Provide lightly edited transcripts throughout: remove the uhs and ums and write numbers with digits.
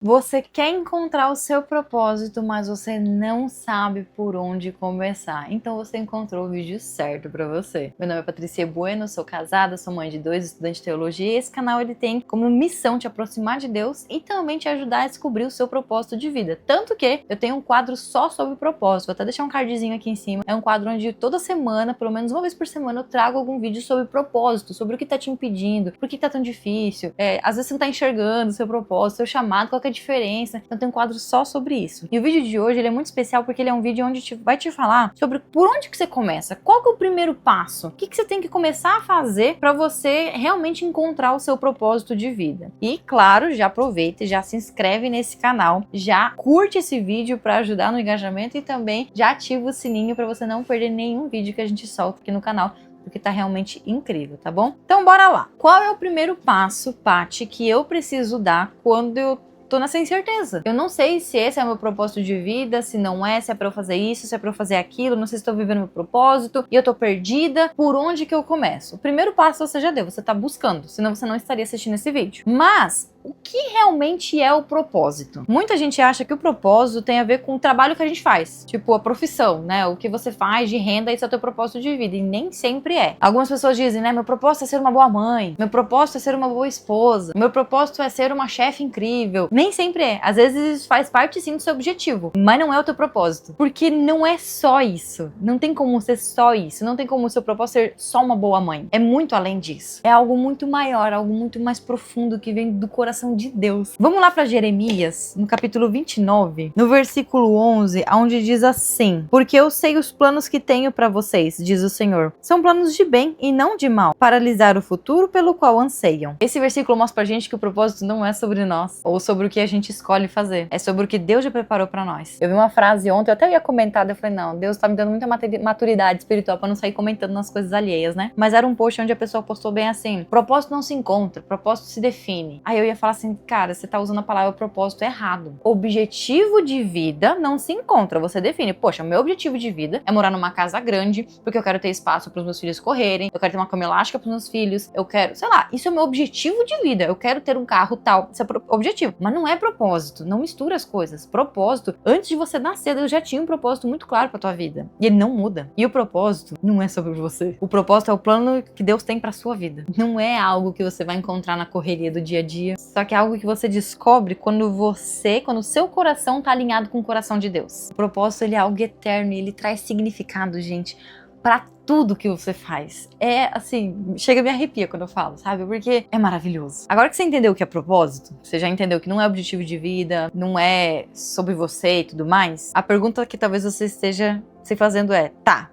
Você quer encontrar o seu propósito, mas você não sabe por onde começar. Então você encontrou o vídeo certo para você. Meu nome é Patrícia Bueno, sou casada, sou mãe de 2, estudante de teologia, e esse canal ele tem como missão te aproximar de Deus e também te ajudar a descobrir o seu propósito de vida. Tanto que eu tenho um quadro só sobre propósito. Vou até deixar um cardzinho aqui em cima. É um quadro onde toda semana, pelo menos uma vez por semana, eu trago algum vídeo sobre propósito, sobre o que tá te impedindo, por que tá tão difícil. Às vezes você não tá enxergando o seu propósito, seu chamado, qual que é a diferença. Então tem um quadro só sobre isso. E o vídeo de hoje ele é muito especial porque ele é um vídeo onde vai te falar sobre por onde que você começa, qual que é o primeiro passo, o que que você tem que começar a fazer para você realmente encontrar o seu propósito de vida. E claro, já aproveita e já se inscreve nesse canal, já curte esse vídeo para ajudar no engajamento e também já ativa o sininho para você não perder nenhum vídeo que a gente solta aqui no canal, porque tá realmente incrível, tá bom? Então bora lá. Qual é o primeiro passo, Paty, que eu preciso dar quando eu tô nessa incerteza? Eu não sei se esse é o meu propósito de vida, se não é, se é pra eu fazer isso, se é pra eu fazer aquilo, não sei se tô vivendo meu propósito e eu tô perdida. Por onde que eu começo? O primeiro passo você já deu, você tá buscando, senão você não estaria assistindo esse vídeo. Mas o que realmente é o propósito? Muita gente acha que o propósito tem a ver com o trabalho que a gente faz, tipo a profissão, né? O que você faz de renda, isso é o teu propósito de vida, e nem sempre é. Algumas pessoas dizem, né? Meu propósito é ser uma boa mãe, meu propósito é ser uma boa esposa, meu propósito é ser uma chefe incrível. Nem sempre é. Às vezes isso faz parte sim do seu objetivo, mas não é o teu propósito, porque não é só isso. Não tem como ser só isso, não tem como o seu propósito ser só uma boa mãe. É muito além disso. É algo muito maior, algo muito mais profundo que vem do coração de Deus. Vamos lá para Jeremias, no capítulo 29, no versículo 11, onde diz assim: porque eu sei os planos que tenho para vocês, diz o Senhor. São planos de bem e não de mal, para lhes dar o futuro pelo qual anseiam. Esse versículo mostra pra gente que o propósito não é sobre nós, ou sobre o que a gente escolhe fazer. É sobre o que Deus já preparou para nós. Eu vi uma frase ontem, eu até ia comentar, eu falei, não, Deus tá me dando muita maturidade espiritual para não sair comentando nas coisas alheias, né? Mas era um post onde a pessoa postou bem assim: propósito não se encontra, propósito se define. Aí eu ia falar assim, cara, você tá usando a palavra propósito errado. Objetivo de vida não se encontra, você define. Poxa, meu objetivo de vida é morar numa casa grande, porque eu quero ter espaço para os meus filhos correrem, eu quero ter uma cama elástica para os meus filhos, eu quero, sei lá, isso é o meu objetivo de vida, eu quero ter um carro tal, isso é objetivo. Mas não é propósito, não mistura as coisas. Propósito, antes de você nascer, Deus já tinha um propósito muito claro pra tua vida, e ele não muda. E o propósito não é sobre você. O propósito é o plano que Deus tem pra sua vida. Não é algo que você vai encontrar na correria do dia a dia, só que é algo que você descobre quando o seu coração tá alinhado com o coração de Deus. O propósito, ele é algo eterno e ele traz significado, gente, pra tudo que você faz. É assim, chega a me arrepia quando eu falo, sabe? Porque é maravilhoso. Agora que você entendeu o que é propósito, você já entendeu que não é objetivo de vida, não é sobre você e tudo mais, a pergunta que talvez você esteja se fazendo é, tá,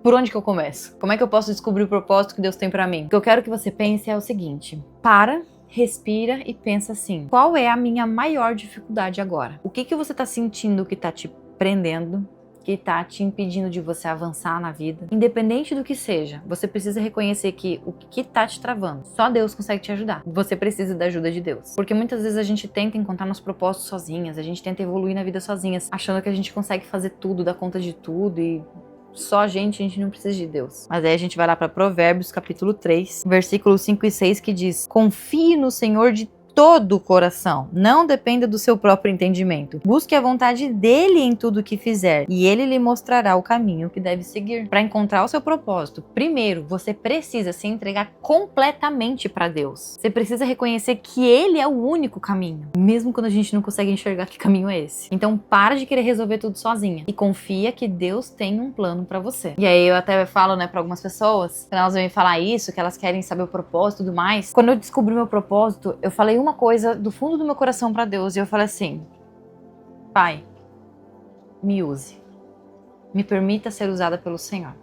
por onde que eu começo? Como é que eu posso descobrir o propósito que Deus tem pra mim? O que eu quero que você pense é o seguinte: respira e pensa assim: qual é a minha maior dificuldade agora? O que que você tá sentindo que tá te prendendo, que tá te impedindo de você avançar na vida? Independente do que seja, você precisa reconhecer que o que tá te travando, só Deus consegue te ajudar. Você precisa da ajuda de Deus. Porque muitas vezes a gente tenta encontrar nos propósitos sozinhas, a gente tenta evoluir na vida sozinhas, achando que a gente consegue fazer tudo, dar conta de tudo e só a gente não precisa de Deus. Mas aí a gente vai lá para Provérbios, capítulo 3, versículos 5 e 6, que diz: confie no Senhor de todo o coração, não dependa do seu próprio entendimento. Busque a vontade dele em tudo o que fizer, e ele lhe mostrará o caminho que deve seguir. Para encontrar o seu propósito, primeiro você precisa se entregar completamente para Deus. Você precisa reconhecer que ele é o único caminho, mesmo quando a gente não consegue enxergar que caminho é esse. Então para de querer resolver tudo sozinha e confia que Deus tem um plano para você. E aí eu até falo, né, para algumas pessoas, quando elas vêm falar isso, que elas querem saber o propósito e tudo mais. Quando eu descobri meu propósito, eu falei uma coisa do fundo do meu coração para Deus, e eu falei assim: Pai, me use, me permita ser usada pelo Senhor.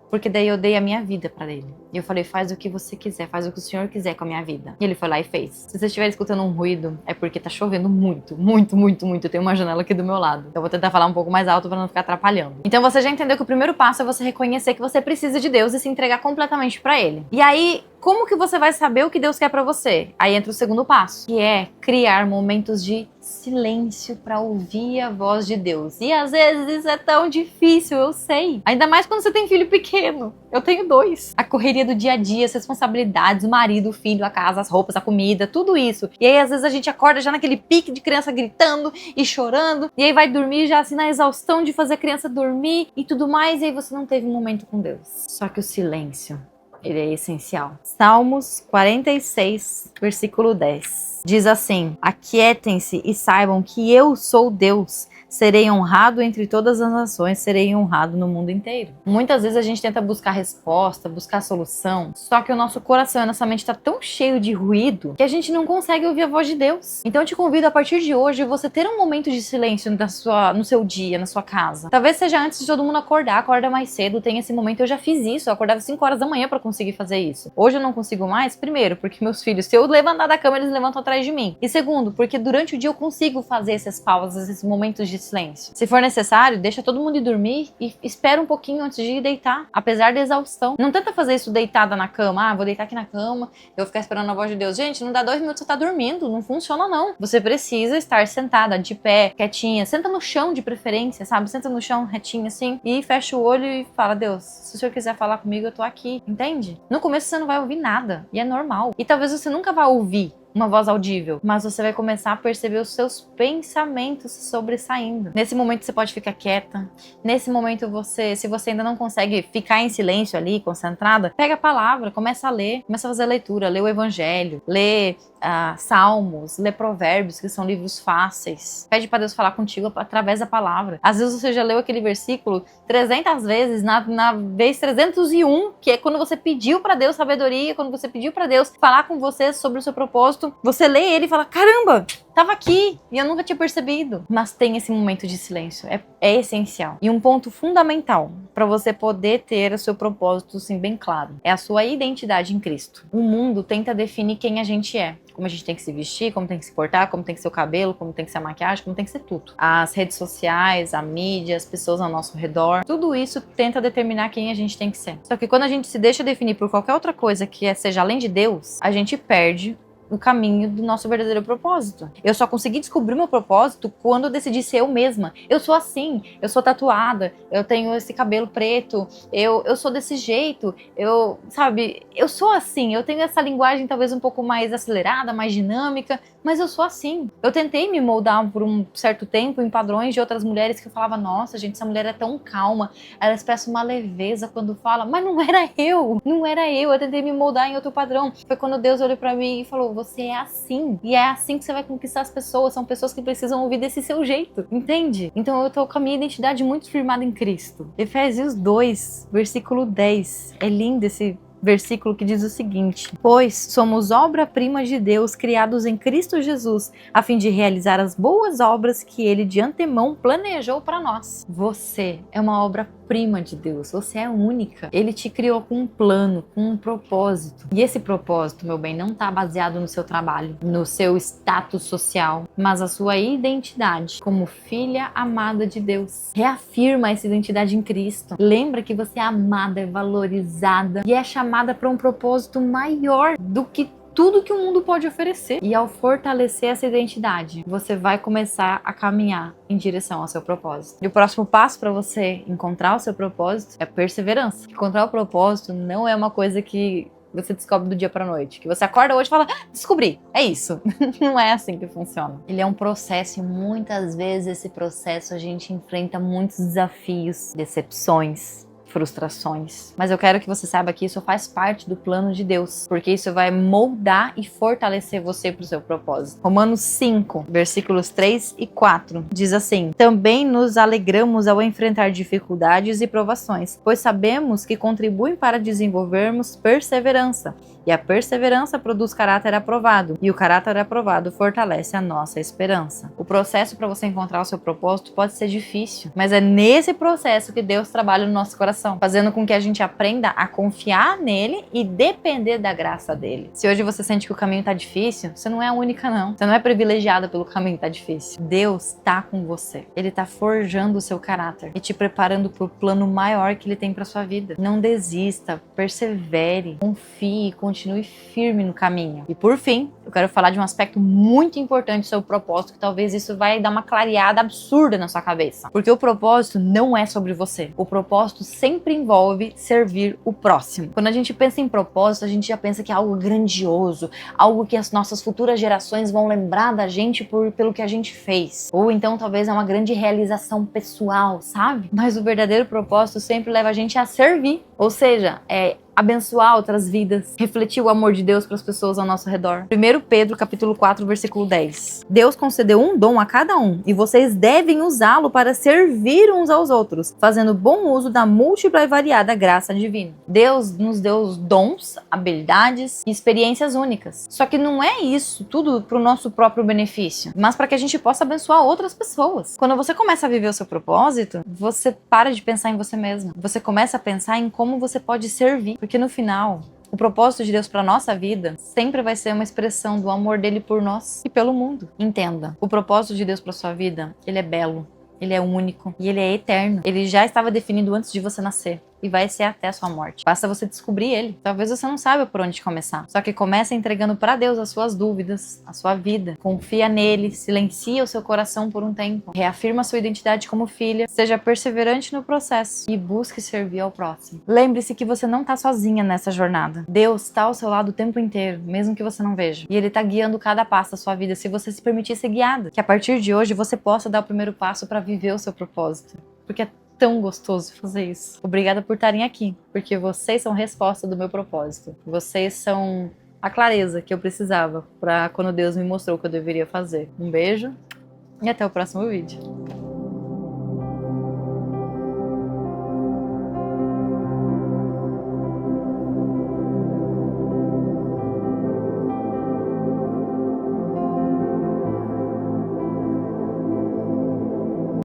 Porque daí eu dei a minha vida para ele. E eu falei, faz o que você quiser, faz o que o Senhor quiser com a minha vida. E ele foi lá e fez. Se você estiver escutando um ruído, é porque tá chovendo muito, muito, muito, muito. Eu tenho uma janela aqui do meu lado. Então eu vou tentar falar um pouco mais alto para não ficar atrapalhando. Então você já entendeu que o primeiro passo é você reconhecer que você precisa de Deus e se entregar completamente para ele. E aí, como que você vai saber o que Deus quer para você? Aí entra o segundo passo, que é criar momentos de silêncio para ouvir a voz de Deus. E às vezes isso é tão difícil, eu sei. Ainda mais quando você tem filho pequeno. Eu tenho 2. A correria do dia a dia, as responsabilidades, o marido, o filho, a casa, as roupas, a comida, tudo isso. E aí, às vezes, a gente acorda já naquele pique de criança gritando e chorando. E aí vai dormir já assim na exaustão de fazer a criança dormir e tudo mais. E aí você não teve um momento com Deus. Só que o silêncio, ele é essencial. Salmos 46, versículo 10. Diz assim: aquietem-se e saibam que eu sou Deus. Serei honrado entre todas as nações, serei honrado no mundo inteiro. Muitas vezes a gente tenta buscar resposta, buscar solução, só que o nosso coração e a nossa mente está tão cheio de ruído que a gente não consegue ouvir a voz de Deus. Então eu te convido a partir de hoje você ter um momento de silêncio no seu dia, na sua casa. Talvez seja antes de todo mundo acordar, acorda mais cedo, tem esse momento. Eu já fiz isso, eu acordava 5 horas da manhã para conseguir fazer isso. Hoje eu não consigo mais, primeiro, porque meus filhos, se eu levantar da cama, eles levantam atrás de mim. E segundo, porque durante o dia eu consigo fazer essas pausas, esses momentos de silêncio. Se for necessário, deixa todo mundo ir dormir e espera um pouquinho antes de ir deitar, apesar da exaustão. Não tenta fazer isso deitada na cama. Vou deitar aqui na cama, eu vou ficar esperando a voz de Deus. Gente, não dá 2 minutos, você tá dormindo, não funciona não. Você precisa estar sentada, de pé, quietinha, senta no chão de preferência, sabe? Senta no chão retinho assim e fecha o olho e fala: Deus, se o Senhor quiser falar comigo, eu tô aqui, entende? No começo você não vai ouvir nada, e é normal. E talvez você nunca vá ouvir uma voz audível, mas você vai começar a perceber os seus pensamentos sobressaindo. Nesse momento você pode ficar quieta. Nesse momento se você ainda não consegue ficar em silêncio ali, concentrada, pega a palavra, começa a ler, começa a fazer a leitura, lê o evangelho, lê Salmos, lê Provérbios, que são livros fáceis. Pede para Deus falar contigo através da palavra. Às vezes você já leu aquele versículo 300 vezes, na vez 301, que é quando você pediu para Deus sabedoria, quando você pediu para Deus falar com você sobre o seu propósito. Você lê ele e fala: caramba, tava aqui e eu nunca tinha percebido. Mas tem esse momento de silêncio, é essencial. E um ponto fundamental para você poder ter o seu propósito assim, bem claro, é a sua identidade em Cristo. O mundo tenta definir quem a gente é. Como a gente tem que se vestir, como tem que se portar, como tem que ser o cabelo, como tem que ser a maquiagem, como tem que ser tudo. As redes sociais, a mídia, as pessoas ao nosso redor, tudo isso tenta determinar quem a gente tem que ser. Só que quando a gente se deixa definir por qualquer outra coisa que seja além de Deus, a gente perde o caminho do nosso verdadeiro propósito. Eu só consegui descobrir meu propósito quando eu decidi ser eu mesma. Eu sou assim, eu sou tatuada, eu tenho esse cabelo preto, eu sou desse jeito, eu sou assim, eu tenho essa linguagem talvez um pouco mais acelerada, mais dinâmica, mas eu sou assim. Eu tentei me moldar por um certo tempo em padrões de outras mulheres que eu falava: nossa, gente, essa mulher é tão calma, ela expressa uma leveza quando fala, mas não era eu, eu tentei me moldar em outro padrão. Foi quando Deus olhou pra mim e falou: você é assim, e é assim que você vai conquistar as pessoas, são pessoas que precisam ouvir desse seu jeito, entende? Então eu tô com a minha identidade muito firmada em Cristo. Efésios 2, versículo 10, é lindo esse versículo que diz o seguinte: pois somos obra-prima de Deus, criados em Cristo Jesus, a fim de realizar as boas obras que Ele de antemão planejou para nós. Você é uma obra-prima de Deus, você é única. Ele te criou com um plano, com um propósito. E esse propósito, meu bem, não está baseado no seu trabalho, no seu status social, mas a sua identidade como filha amada de Deus. Reafirma essa identidade em Cristo. Lembra que você é amada, é valorizada e é chamada para um propósito maior do que tudo que o mundo pode oferecer. E ao fortalecer essa identidade, você vai começar a caminhar em direção ao seu propósito. E o próximo passo para você encontrar o seu propósito é perseverança. Encontrar o propósito não é uma coisa que você descobre do dia pra noite, que você acorda hoje e fala: descobri, é isso. Não é assim que funciona. Ele é um processo e muitas vezes esse processo a gente enfrenta muitos desafios, decepções, frustrações. Mas eu quero que você saiba que isso faz parte do plano de Deus, porque isso vai moldar e fortalecer você para o seu propósito. Romanos 5, versículos 3 e 4 diz assim: também nos alegramos ao enfrentar dificuldades e provações, pois sabemos que contribuem para desenvolvermos perseverança. E a perseverança produz caráter aprovado, e o caráter aprovado fortalece a nossa esperança. O processo para você encontrar o seu propósito pode ser difícil, mas é nesse processo que Deus trabalha no nosso coração, fazendo com que a gente aprenda a confiar nele e depender da graça dele. Se hoje você sente que o caminho tá difícil, você não é a única não. Você não é privilegiada pelo caminho que tá difícil. Deus tá com você. Ele tá forjando o seu caráter e te preparando pro plano maior que ele tem para sua vida. Não desista, persevere, confie, continue continue firme no caminho. E por fim, eu quero falar de um aspecto muito importante sobre o propósito, que talvez isso vai dar uma clareada absurda na sua cabeça. Porque o propósito não é sobre você. O propósito sempre envolve servir o próximo. Quando a gente pensa em propósito, a gente já pensa que é algo grandioso, algo que as nossas futuras gerações vão lembrar da gente pelo que a gente fez. Ou então talvez é uma grande realização pessoal, sabe? Mas o verdadeiro propósito sempre leva a gente a servir. Ou seja, é abençoar outras vidas, refletir o amor de Deus para as pessoas ao nosso redor. 1 Pedro, capítulo 4, versículo 10. Deus concedeu um dom a cada um, e vocês devem usá-lo para servir uns aos outros, fazendo bom uso da múltipla e variada graça divina. Deus nos deu dons, habilidades e experiências únicas. Só que não é isso tudo para o nosso próprio benefício, mas para que a gente possa abençoar outras pessoas. Quando você começa a viver o seu propósito, você para de pensar em você mesmo. Você começa a pensar em como você pode servir. Porque no final, o propósito de Deus para nossa vida sempre vai ser uma expressão do amor dele por nós e pelo mundo. Entenda, o propósito de Deus para sua vida, ele é belo, ele é único e ele é eterno. Ele já estava definido antes de você nascer. E vai ser até a sua morte. Basta você descobrir ele. Talvez você não saiba por onde começar. Só que começa entregando para Deus as suas dúvidas, a sua vida. Confia nele, silencia o seu coração por um tempo. Reafirma a sua identidade como filha. Seja perseverante no processo e busque servir ao próximo. Lembre-se que você não está sozinha nessa jornada. Deus está ao seu lado o tempo inteiro, mesmo que você não veja. E ele está guiando cada passo da sua vida, se você se permitir ser guiada. Que a partir de hoje você possa dar o primeiro passo para viver o seu propósito. Porque é tão gostoso fazer isso. Obrigada por estarem aqui, porque vocês são a resposta do meu propósito. Vocês são a clareza que eu precisava para quando Deus me mostrou o que eu deveria fazer. Um beijo e até o próximo vídeo.